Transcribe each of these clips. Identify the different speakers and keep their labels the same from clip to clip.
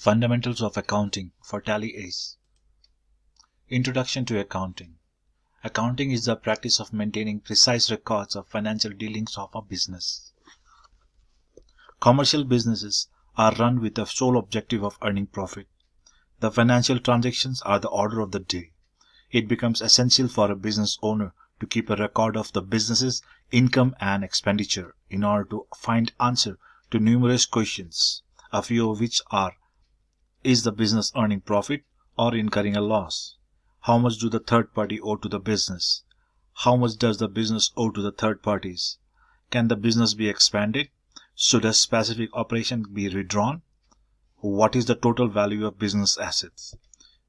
Speaker 1: Fundamentals of Accounting for Tally Ace. Introduction to Accounting. Accounting is the practice of maintaining precise records of financial dealings of a business. Commercial businesses are run with the sole objective of earning profit. The financial transactions are the order of the day. It becomes essential for a business owner to keep a record of the business's income and expenditure in order to find answer to numerous questions, a few of which are: is the business earning profit or incurring a loss? How much do the third party owe to the business? How much does the business owe to the third parties? Can the business be expanded? Should a specific operation be withdrawn? What is the total value of business assets?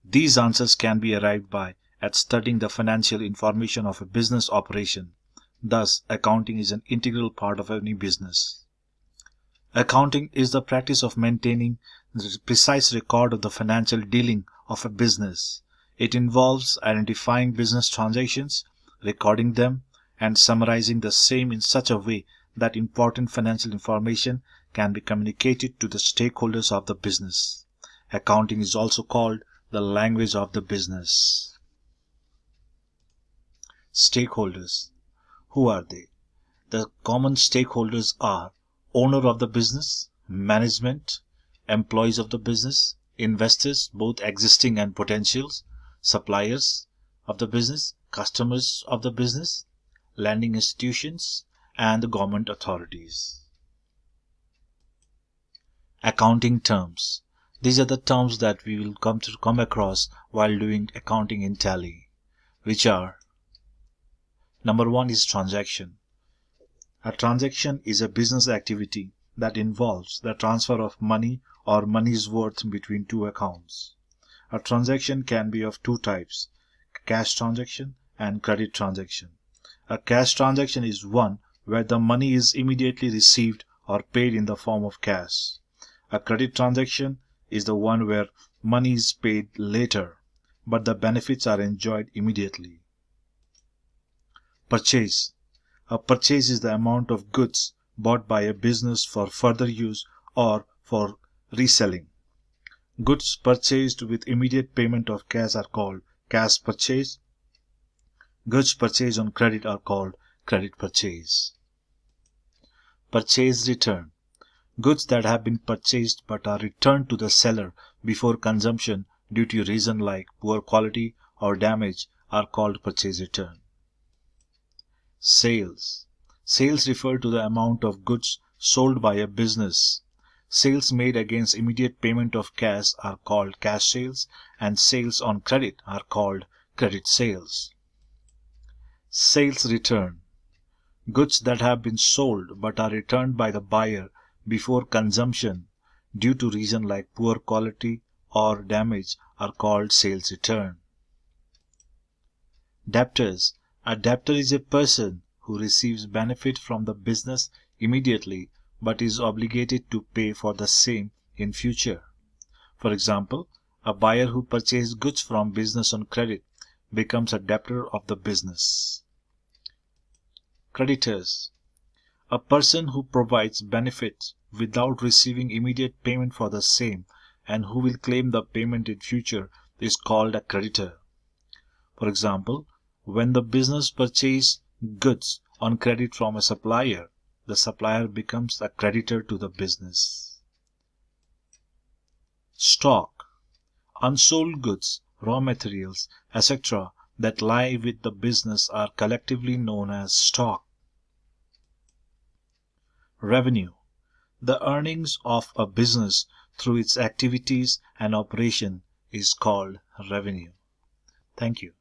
Speaker 1: These answers can be arrived by at studying the financial information of a business operation. Thus, accounting is an integral part of any business. Accounting is the practice of maintaining the precise record of the financial dealing of a business. It involves identifying business transactions, recording them, and summarizing the same in such a way that important financial information can be communicated to the stakeholders of the business. Accounting is also called the language of the business. Stakeholders. Who are they? The common stakeholders are owner of the business, management, employees of the business, investors, both existing and potentials, suppliers of the business, customers of the business, lending institutions, and the government authorities. Accounting terms. These are the terms that we will come across while doing accounting in Tally, which are: number one is transaction. A transaction is a business activity that involves the transfer of money or money's worth between two accounts. A transaction can be of two types: cash transaction and credit transaction. A cash transaction is one where the money is immediately received or paid in the form of cash. A credit transaction is the one where money is paid later, but the benefits are enjoyed immediately. Purchase. A purchase is the amount of goods bought by a business for further use or for reselling. Goods purchased with immediate payment of cash are called cash purchase. Goods purchased on credit are called credit purchase. Purchase return. Goods that have been purchased but are returned to the seller before consumption due to reason like poor quality or damage are called purchase return. Sales. Sales refer to the amount of goods sold by a business. Sales made against immediate payment of cash are called cash sales, and sales on credit are called credit sales. Sales return. Goods that have been sold but are returned by the buyer before consumption due to reason like poor quality or damage are called sales return. Debtors. A debtor is a person who receives benefit from the business immediately but is obligated to pay for the same in future. For example, a buyer who purchased goods from business on credit becomes a debtor of the business. Creditors. A person who provides benefits without receiving immediate payment for the same and who will claim the payment in future is called a creditor. For example, when the business purchases goods on credit from a supplier, the supplier becomes a creditor to the business. Stock. Unsold goods, raw materials, etc. that lie with the business are collectively known as stock. Revenue. The earnings of a business through its activities and operation is called revenue. Thank you.